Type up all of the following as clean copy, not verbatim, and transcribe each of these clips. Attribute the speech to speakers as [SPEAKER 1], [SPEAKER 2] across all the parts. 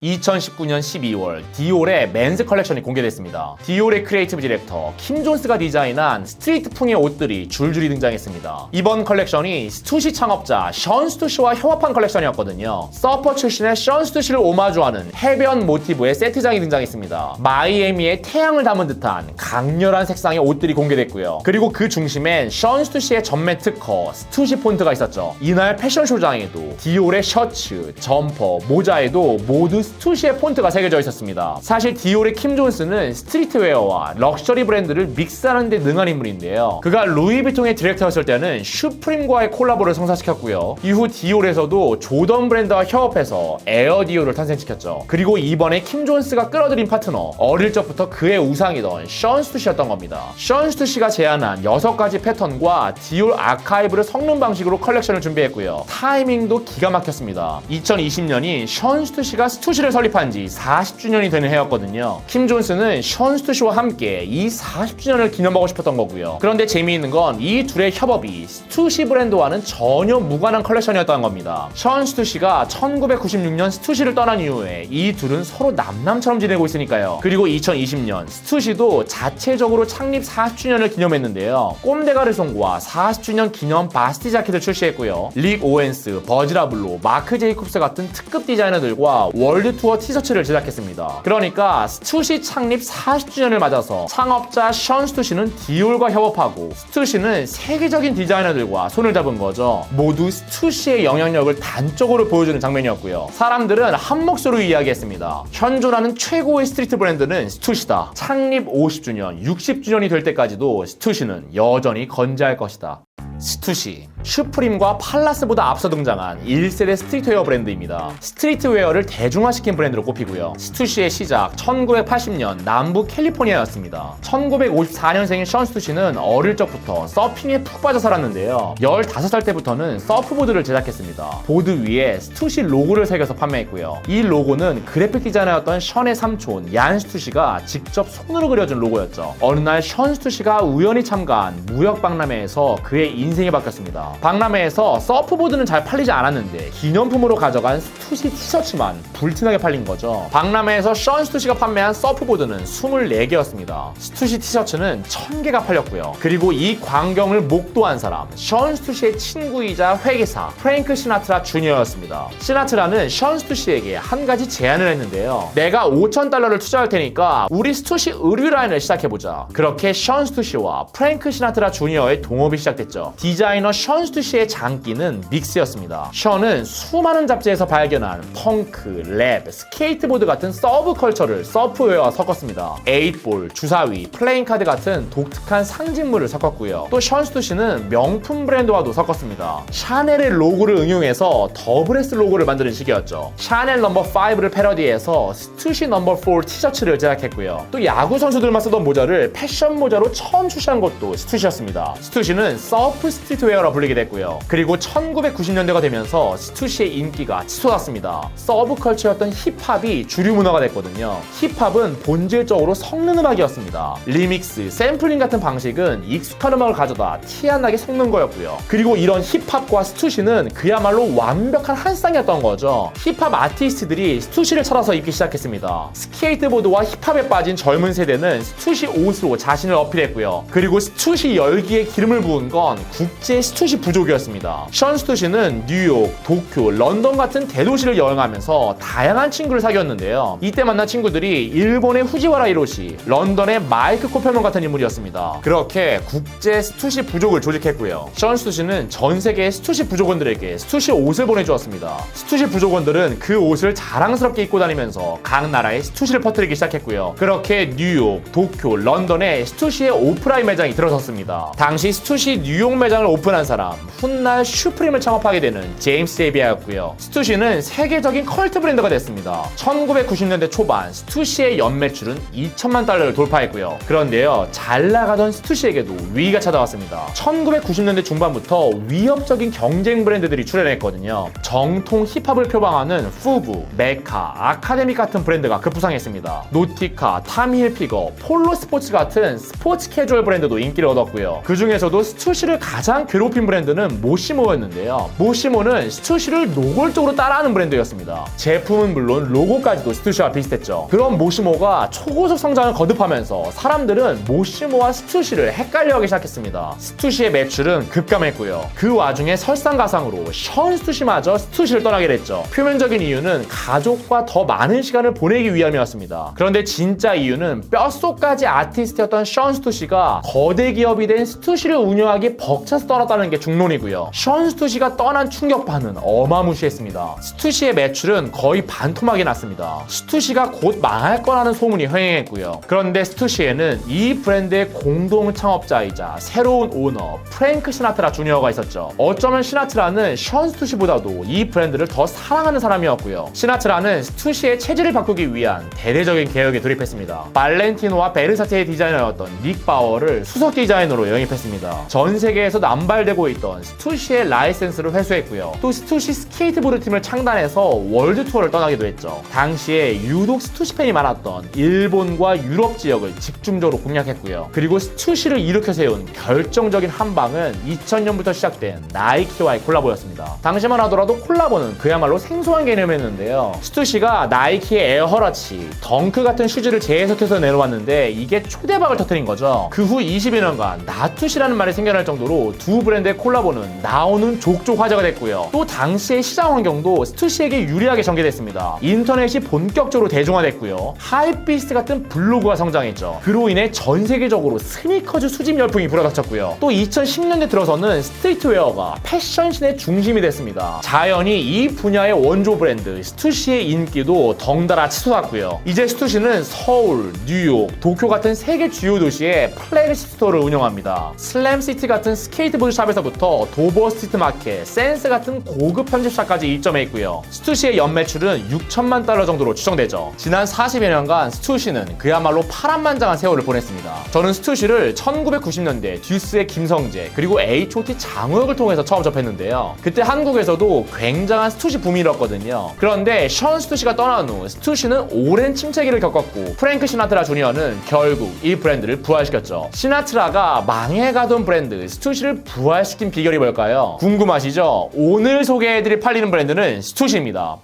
[SPEAKER 1] 2019년 12월 디올의 맨스 컬렉션이 공개됐습니다. 디올의 크리에이티브 디렉터 킴 존스가 디자인한 스트리트풍의 옷들이 줄줄이 등장했습니다. 이번 컬렉션이 스투시 창업자 션 스투시와 협업한 컬렉션이었거든요. 서퍼 출신의 션 스투시를 오마주하는 해변 모티브의 세트장이 등장했습니다. 마이애미의 태양을 담은 듯한 강렬한 색상의 옷들이 공개됐고요. 그리고 그 중심엔 션 스투시의 전매 특허 스투시 폰트가 있었죠. 이날 패션쇼장에도 디올의 셔츠, 점퍼, 모자에도 모두 스투시의 폰트가 새겨져 있었습니다. 사실 디올의 킴 존스는 스트리트웨어와 럭셔리 브랜드를 믹스하는 데 능한 인물인데요. 그가 루이비통의 디렉터였을 때는 슈프림과의 콜라보를 성사시켰고요. 이후 디올에서도 조던 브랜드와 협업해서 에어 디올을 탄생시켰죠. 그리고 이번에 킴 존스가 끌어들인 파트너, 어릴 적부터 그의 우상이던 션 스투시였던 겁니다. 션 스투시가 제안한 6가지 패턴과 디올 아카이브를 섞는 방식으로 컬렉션을 준비했고요. 타이밍도 기가 막혔습니다. 2020년이 션 스투시가 스투시를 설립한 지 40주년이 되는 해였거든요. 킴 존스는 션 스투시와 함께 이 40주년을 기념하고 싶었던 거고요. 그런데 재미있는 건 이 둘의 협업이 스투시 브랜드와는 전혀 무관한 컬렉션이었던 겁니다. 션 스투시가 1996년 스투시를 떠난 이후에 이 둘은 서로 남남처럼 지내고 있으니까요. 그리고 2020년 스투시도 자체적으로 창립 40주년을 기념했는데요. 꼼데가르송과 40주년 기념 바스티 자켓을 출시했고요. 릭 오웬스, 버지라블로, 마크 제이콥스 같은 특급 디자이너들과 월드 투어 티셔츠를 제작했습니다. 그러니까 스투시 창립 40주년을 맞아서 창업자 션 스투시는 디올과 협업하고 스투시는 세계적인 디자이너들과 손을 잡은 거죠. 모두 스투시의 영향력을 단적으로 보여주는 장면이었고요. 사람들은 한 목소리로 이야기했습니다. 현존하는 최고의 스트리트 브랜드는 스투시다. 창립 50주년, 60주년이 될 때까지도 스투시는 여전히 건재할 것이다. 스투시, 슈프림과 팔라스보다 앞서 등장한 1세대 스트리트웨어 브랜드입니다. 스트리트웨어를 대중화시킨 브랜드로 꼽히고요. 스투시의 시작 1980년 남부 캘리포니아였습니다. 1954년생인 션 스투시는 어릴 적부터 서핑에 푹 빠져 살았는데요. 15살 때부터는 서프보드를 제작했습니다. 보드 위에 스투시 로고를 새겨서 판매했고요. 이 로고는 그래픽 디자이너였던 션의 삼촌 얀 스투시가 직접 손으로 그려준 로고였죠. 어느 날 션 스투시가 우연히 참가한 무역 박람회에서 그의 인생이 바뀌었습니다. 박람회에서 서프보드는 잘 팔리지 않았는데 기념품으로 가져간 스투시 티셔츠만 불티나게 팔린 거죠. 박람회에서 션 스투시가 판매한 서프보드는 24개였습니다. 스투시 티셔츠는 1000개가 팔렸고요. 그리고 이 광경을 목도한 사람, 션 스투시의 친구이자 회계사 프랭크 시나트라 주니어였습니다. 시나트라는 션 스투시에게 한 가지 제안을 했는데요. 내가 $5,000를 투자할 테니까 우리 스투시 의류 라인을 시작해보자. 그렇게 션 스투시와 프랭크 시나트라 주니어의 동업이 시작됐죠. 디자이너 션 스투시의 장기는 믹스였습니다. 션은 수많은 잡지에서 발견한 펑크, 랩, 스케이트보드 같은 서브컬처를 서프웨어와 섞었습니다. 8볼, 주사위, 플레잉카드 같은 독특한 상징물을 섞었고요. 또 션 스투시는 명품 브랜드와도 섞었습니다. 샤넬의 로고를 응용해서 더블S 로고를 만드는 시기였죠. 샤넬 넘버 5를 패러디해서 스투시 넘버 4 티셔츠를 제작했고요. 또 야구 선수들만 쓰던 모자를 패션 모자로 처음 출시한 것도 스투시였습니다. 스투시는 서프 스트리트웨어라 불리게 됐고요. 그리고 1990년대가 되면서 스투시의 인기가 치솟았습니다. 서브컬처였던 힙합이 주류 문화가 됐거든요. 힙합은 본질적으로 섞는 음악이었습니다. 리믹스, 샘플링 같은 방식은 익숙한 음악을 가져다 티 안 나게 섞는 거였고요. 그리고 이런 힙합과 스투시는 그야말로 완벽한 한 쌍이었던 거죠. 힙합 아티스트들이 스투시를 찾아서 입기 시작했습니다. 스케이트보드와 힙합에 빠진 젊은 세대는 스투시 옷으로 자신을 어필했고요. 그리고 스투시 열기에 기름을 부은 건 국제 스투시 부족이었습니다. 션 스투시는 뉴욕, 도쿄, 런던 같은 대도시를 여행하면서 다양한 친구를 사귀었는데요. 이때 만난 친구들이 일본의 후지와라 히로시, 런던의 마이크 코펠먼 같은 인물이었습니다. 그렇게 국제 스투시 부족을 조직했고요. 션 스투시는 전 세계의 스투시 부족원들에게 스투시 옷을 보내주었습니다. 스투시 부족원들은 그 옷을 자랑스럽게 입고 다니면서 각 나라에 스투시를 퍼뜨리기 시작했고요. 그렇게 뉴욕, 도쿄, 런던에 스투시의 오프라인 매장이 들어섰습니다. 당시 스투시 뉴욕 매장을 오픈한 사람, 훗날 슈프림을 창업하게 되는 제임스 제비아였고요. 스투시는 세계적인 컬트 브랜드가 됐습니다. 1990년대 초반 스투시의 연매출은 $2000만 돌파했고요. 그런데요, 잘 나가던 스투시에게도 위기가 찾아왔습니다. 1990년대 중반부터 위협적인 경쟁 브랜드들이 출연했거든요. 정통 힙합을 표방하는 푸부, 메카, 아카데믹 같은 브랜드가 급부상했습니다. 노티카, 타미 힐피거, 폴로 스포츠 같은 스포츠 캐주얼 브랜드도 인기를 얻었고요. 그 중에서도 스투시를 가장 괴롭힌 브랜드 브랜드는 모시모였는데요. 모시모는 스투시를 노골적으로 따라하는 브랜드였습니다. 제품은 물론 로고까지도 스투시와 비슷했죠. 그런 모시모가 초고속 성장을 거듭하면서 사람들은 모시모와 스투시를 헷갈려하기 시작했습니다. 스투시의 매출은 급감했고요. 그 와중에 설상가상으로 션 스투시마저 스투시를 떠나게 됐죠. 표면적인 이유는 가족과 더 많은 시간을 보내기 위함이었습니다. 그런데 진짜 이유는 뼛속까지 아티스트였던 션 스투시가 거대 기업이 된 스투시를 운영하기 벅차서 떠났다는 게 중론이고요. 션 스투시가 떠난 충격파는 어마무시했습니다. 스투시의 매출은 거의 반토막이 났습니다. 스투시가 곧 망할 거라는 소문이 횡행했고요. 그런데 스투시에는 이 브랜드의 공동 창업자이자 새로운 오너 프랭크 시나트라 주니어가 있었죠. 어쩌면 시나트라는 션 스투시보다도 이 브랜드를 더 사랑하는 사람이었고요. 시나트라는 스투시의 체질을 바꾸기 위한 대대적인 개혁에 돌입했습니다. 발렌티노와 베르사체의 디자이너였던 닉 바워를 수석 디자이너로 영입했습니다. 전 세계에서 남발되고 있던 스투시의 라이센스를 회수했고요. 또 스투시 스케이트보드 팀을 창단해서 월드 투어를 떠나기도 했죠. 당시에 유독 스투시 팬이 많았던 일본과 유럽 지역을 집중적으로 공략했고요. 그리고 스투시를 일으켜 세운 결정적인 한 방은 2000년부터 시작된 나이키와의 콜라보였습니다. 당시만 하더라도 콜라보는 그야말로 생소한 개념이었는데요. 스투시가 나이키의 에어허라치, 덩크 같은 슈즈를 재해석해서 내놓았는데 이게 초대박을 터뜨린 거죠. 그 후 20여 년간 나투시라는 말이 생겨날 정도로 두 브랜드의 콜라보는 나오는 족족 화제가 됐고요. 또 당시의 시장 환경도 스투시에게 유리하게 전개됐습니다. 인터넷이 본격적으로 대중화됐고요. 하이피스트 같은 블로그가 성장했죠. 그로 인해 전 세계적으로 스니커즈 수집 열풍이 불어닥쳤고요. 또 2010년대 들어서는 스트리트웨어가 패션신의 중심이 됐습니다. 자연히 이 분야의 원조 브랜드 스투시의 인기도 덩달아 치솟았고요. 이제 스투시는 서울, 뉴욕, 도쿄 같은 세계 주요 도시에 플래그십 스토어를 운영합니다. 슬램시티 같은 스케이트보드 샵에서부터 도버 스트리트 마켓, 센스 같은 고급 편집샵까지 입점해 있고요. 스투시의 연매출은 6천만 달러 정도로 추정되죠. 지난 40여 년간 스투시는 그야말로 파란만장한 세월을 보냈습니다. 저는 스투시를 1990년대 듀스의 김성재 그리고 H.O.T 장우혁을 통해서 처음 접했는데요. 그때 한국에서도 굉장한 스투시 붐이 일었거든요. 그런데 션 스투시가 떠난 후 스투시는 오랜 침체기를 겪었고 프랭크 시나트라 주니어는 결국 이 브랜드를 부활시켰죠. 시나트라가 망해가던 브랜드 스투시를 부활시킨 비결이 뭘까요? 궁금하시죠? 오늘 소개해드릴 팔리는 브랜드는 스투시입니다.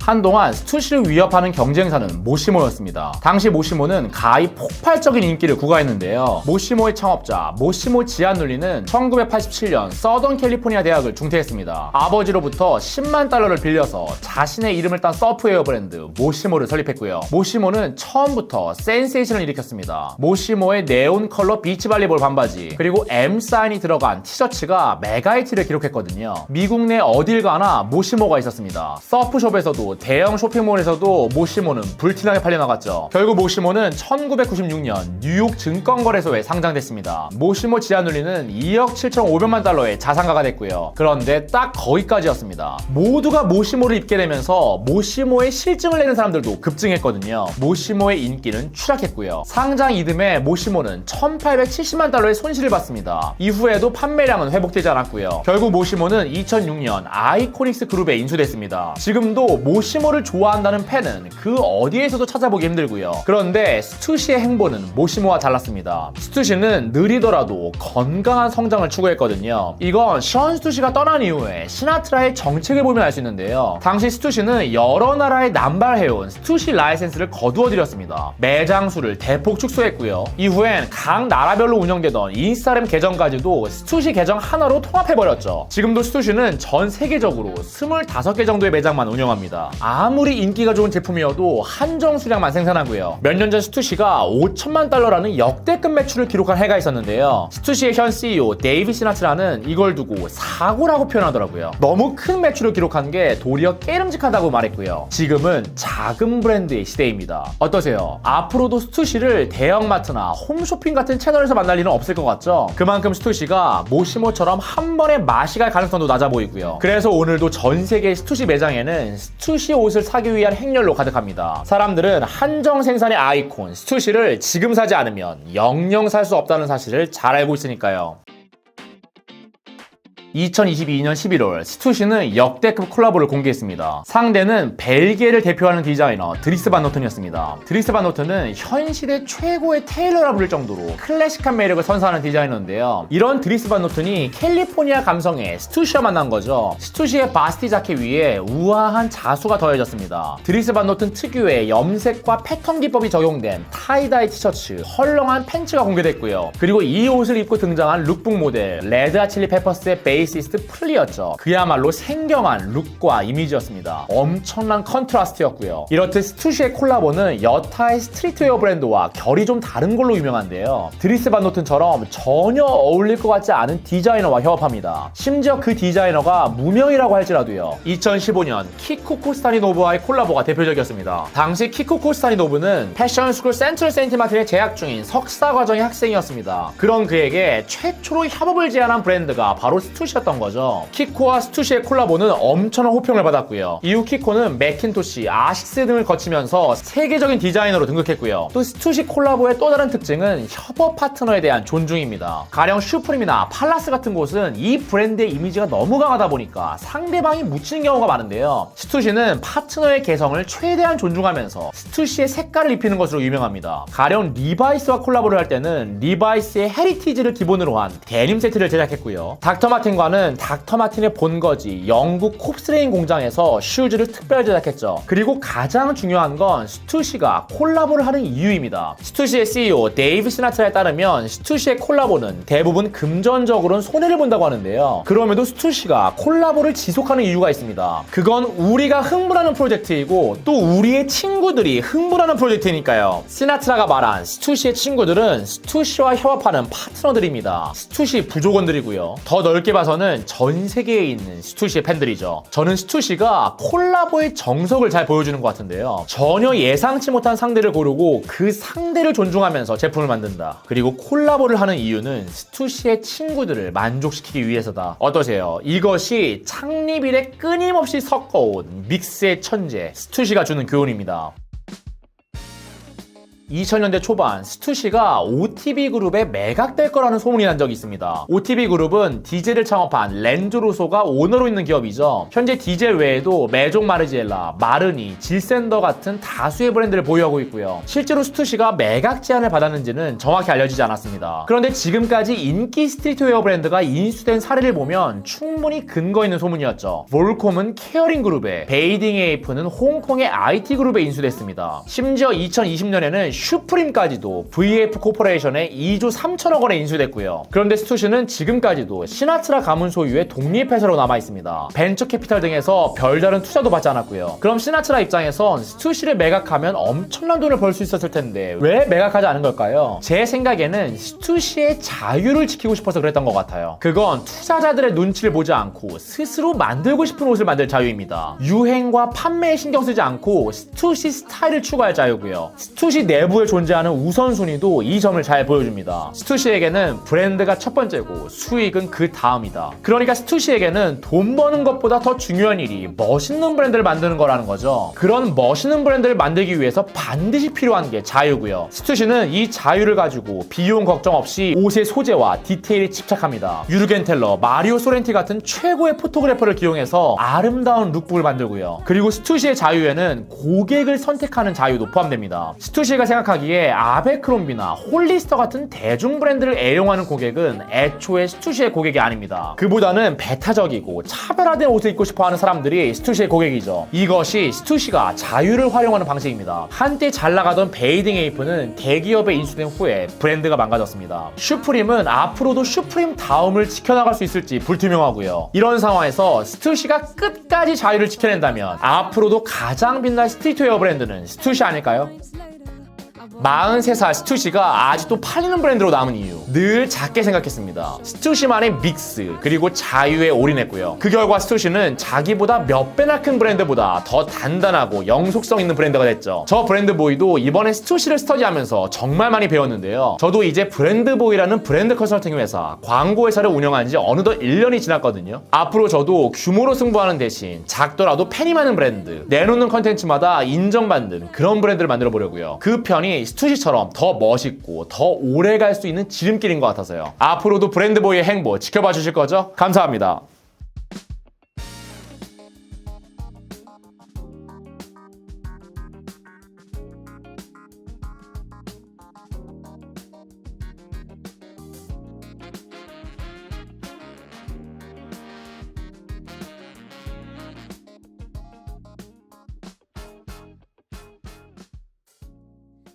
[SPEAKER 1] 한동안 스투시를 위협하는 경쟁사는 모시모였습니다. 당시 모시모는 가히 폭발적인 인기를 구가했는데요. 모시모의 창업자 모시모 지안눌리는 1987년 서던 캘리포니아 대학을 중퇴했습니다. 아버지로부터 10만 달러를 빌려서 자신의 이름을 딴 서프웨어 브랜드 모시모를 설립했고요. 모시모는 처음부터 센세이션을 일으켰습니다. 모시모의 네온 컬러 비치발리볼 반바지 그리고 M 사인이 들어간 티셔츠가 메가히트를 기록했거든요. 미국 내 어딜 가나 모시모가 있었습니다. 서프숍에서도 대형 쇼핑몰에서도 모시모는 불티나게 팔려나갔죠. 결국 모시모는 1996년 뉴욕 증권거래소에 상장됐습니다. 모시모 지안눌리는 2억 7,500만 달러의 자산가가 됐고요. 그런데 딱 거기까지였습니다. 모두가 모시모를 입게 되면서 모시모의 실증을 내는 사람들도 급증했거든요. 모시모의 인기는 추락했고요. 상장 이듬해 모시모는 1,870만 달러의 손실을 봤습니다. 이후에도 판매량은 회복되지 않았고요. 결국 모시모는 2006년 아이코닉스 그룹에 인수됐습니다. 지금도 모시모를 좋아한다는 팬은 그 어디에서도 찾아보기 힘들고요. 그런데 스투시의 행보는 모시모와 달랐습니다. 스투시는 느리더라도 건강한 성장을 추구했거든요. 이건 션 스투시가 떠난 이후에 시나트라의 정책을 보면 알 수 있는데요. 당시 스투시는 여러 나라에 남발해온 스투시 라이센스를 거두어들였습니다. 매장 수를 대폭 축소했고요. 이후엔 각 나라별로 운영되던 인스타그램 계정까지도 스투시 계정 하나로 통합해버렸죠. 지금도 스투시는 전 세계적으로 25개 정도의 매장만 운영합니다. 아무리 인기가 좋은 제품이어도 한정 수량만 생산하고요. 몇 년 전 스투시가 5천만 달러라는 역대급 매출을 기록한 해가 있었는데요. 스투시의 현 CEO 데이비 시나트라는 이걸 두고 사고라고 표현하더라고요. 너무 큰 매출을 기록한 게 도리어 깨름직하다고 말했고요. 지금은 작은 브랜드의 시대입니다. 어떠세요? 앞으로도 스투시를 대형마트나 홈쇼핑 같은 채널에서 만날 일은 없을 것 같죠? 그만큼 스투시가 모시모처럼 한 번에 맛이 갈 가능성도 낮아 보이고요. 그래서 오늘도 전 세계 스투시 매장에는 스투시 옷을 사기 위한 행렬로 가득합니다. 사람들은 한정 생산의 아이콘 스투시를 지금 사지 않으면 영영 살 수 없다는 사실을 잘 알고 있으니까요. 2022년 11월 스투시는 역대급 콜라보를 공개했습니다. 상대는 벨기에를 대표하는 디자이너 드리스 반 노튼이었습니다. 드리스 반 노튼은 현 시대 최고의 테일러라 부를 정도로 클래식한 매력을 선사하는 디자이너인데요. 이런 드리스 반 노튼이 캘리포니아 감성의 스투시와 만난 거죠. 스투시의 바스티 자켓 위에 우아한 자수가 더해졌습니다. 드리스 반 노튼 특유의 염색과 패턴 기법이 적용된 타이다이 티셔츠, 헐렁한 팬츠가 공개됐고요. 그리고 이 옷을 입고 등장한 룩북 모델 레드 핫 칠리 페퍼스의 베이시스트 플리였죠. 그야말로 생경한 룩과 이미지였습니다. 엄청난 컨트라스트였고요. 이렇듯 스투시의 콜라보는 여타의 스트리트웨어 브랜드와 결이 좀 다른 걸로 유명한데요. 드리스 반 노튼처럼 전혀 어울릴 것 같지 않은 디자이너와 협업합니다. 심지어 그 디자이너가 무명이라고 할지라도요. 2015년 키코 코스타니노브와의 콜라보가 대표적이었습니다. 당시 키코 코스타니노브는 패션 스쿨 센트럴 세인트 마틴에 재학 중인 석사 과정의 학생이었습니다. 그런 그에게 최초로 협업을 제안한 브랜드가 바로 스투시였던 거죠. 키코와 스투시의 콜라보는 엄청난 호평을 받았고요. 이후 키코는 매킨토시, 아식스 등을 거치면서 세계적인 디자이너로 등극했고요. 또 스투시 콜라보의 또 다른 특징은 협업 파트너에 대한 존중입니다. 가령 슈프림이나 팔라스 같은 곳은 이 브랜드의 이미지가 너무 강하다 보니까 상대방이 묻히는 경우가 많은데요. 스투시는 파트너의 개성을 최대한 존중하면서 스투시의 색깔을 입히는 것으로 유명합니다. 가령 리바이스와 콜라보를 할 때는 리바이스의 헤리티지를 기본으로 한 데님 세트를 제작했고요. 닥터 마틴과는 닥터 마틴의 본거지 영국 콥스레인 공장에서 슈즈를 특별 제작했죠. 그리고 가장 중요한 건 스투시가 콜라보를 하는 이유입니다. 스투시의 CEO 데이브 시나트라에 따르면 스투시의 콜라보는 대부분 금전적으로는 손해를 본다고 하는데요. 그럼에도 스투시가 콜라보를 지속하는 이유가 있습니다. 그건 우리가 흥분하는 프로젝트이고 또 우리의 친구들이 흥분하는 프로젝트니까요. 시나트라가 말한 스투시의 친구들은 스투시와 협업하는 파트너들입니다. 스투시 부족원들이고요. 더 넓게 봐서는 전 세계에 있는 스투시의 팬들이죠. 저는 스투시가 콜라보의 정석을 잘 보여주는 것 같은데요. 전혀 예상치 못한 상대를 고르고 그 상대를 존중하면서 제품을 만든다. 그리고 콜라보를 하는 이유는 스투시의 친구들을 만족시키기 위해서다. 어떠세요? 이것이 창립 이래 끊임없이 섞어온 믹스의 천재 스투시가 주는 교훈입니다. 2000년대 초반 스투시가 OTB 그룹에 매각될 거라는 소문이 난 적이 있습니다. OTB 그룹은 디젤을 창업한 렌조루소가 오너로 있는 기업이죠. 현재 디젤 외에도 메종 마르지엘라, 마르니, 질센더 같은 다수의 브랜드를 보유하고 있고요. 실제로 스투시가 매각 제안을 받았는지는 정확히 알려지지 않았습니다. 그런데 지금까지 인기 스트리트웨어 브랜드가 인수된 사례를 보면 충분히 근거 있는 소문이었죠. 볼콤은 케어링 그룹에, 베이딩 에이프는 홍콩의 IT 그룹에 인수됐습니다. 심지어 2020년에는 슈프림까지도 VF 코퍼레이션에 2조 3천억 원에 인수됐고요. 그런데 스투시는 지금까지도 시나트라 가문 소유의 독립회사로 남아있습니다. 벤처 캐피탈 등에서 별다른 투자도 받지 않았고요. 그럼 시나트라 입장에선 스투시를 매각하면 엄청난 돈을 벌 수 있었을 텐데 왜 매각하지 않은 걸까요? 제 생각에는 스투시의 자유를 지키고 싶어서 그랬던 것 같아요. 그건 투자자들의 눈치를 보지 않고 스스로 만들고 싶은 옷을 만들 자유입니다. 유행과 판매에 신경 쓰지 않고 스투시 스타일을 추구할 자유고요. 스투시 내부에 존재하는 우선순위도 이 점을 잘 보여줍니다. 스투시에게는 브랜드가 첫 번째고 수익은 그 다음이다. 그러니까 스투시에게는 돈 버는 것보다 더 중요한 일이 멋있는 브랜드를 만드는 거라는 거죠. 그런 멋있는 브랜드를 만들기 위해서 반드시 필요한 게 자유고요. 스투시는 이 자유를 가지고 비용 걱정 없이 옷의 소재와 디테일에 집착합니다. 유르겐 텔러, 마리오 소렌티 같은 최고의 포토그래퍼를 기용해서 아름다운 룩북을 만들고요. 그리고 스투시의 자유에는 고객을 선택하는 자유도 포함됩니다. 스투시가 생각하기에 아베크롬비나 홀리스터 같은 대중 브랜드를 애용하는 고객은 애초에 스투시의 고객이 아닙니다. 그보다는 배타적이고 차별화된 옷을 입고 싶어하는 사람들이 스투시의 고객이죠. 이것이 스투시가 자유를 활용하는 방식입니다. 한때 잘 나가던 베이딩 에이프는 대기업에 인수된 후에 브랜드가 망가졌습니다. 슈프림은 앞으로도 슈프림 다음을 지켜나갈 수 있을지 불투명하고요. 이런 상황에서 스투시가 끝까지 자유를 지켜낸다면 앞으로도 가장 빛날 스트리트웨어 브랜드는 스투시 아닐까요? 43살 스투시가 아직도 팔리는 브랜드로 남은 이유, 늘 작게 생각했습니다. 스투시만의 믹스 그리고 자유에 올인했고요. 그 결과 스투시는 자기보다 몇 배나 큰 브랜드보다 더 단단하고 영속성 있는 브랜드가 됐죠. 저 브랜드보이도 이번에 스투시를 스터디하면서 정말 많이 배웠는데요. 저도 이제 브랜드보이라는 브랜드 컨설팅 회사, 광고 회사를 운영한 지 어느덧 1년이 지났거든요. 앞으로 저도 규모로 승부하는 대신 작더라도 팬이 많은 브랜드, 내놓는 컨텐츠마다 인정받는 그런 브랜드를 만들어 보려고요. 그 편이 스투시처럼 더 멋있고 더 오래 갈 수 있는 지름길인 것 같아서요. 앞으로도 브랜드보이의 행보 지켜봐 주실 거죠? 감사합니다.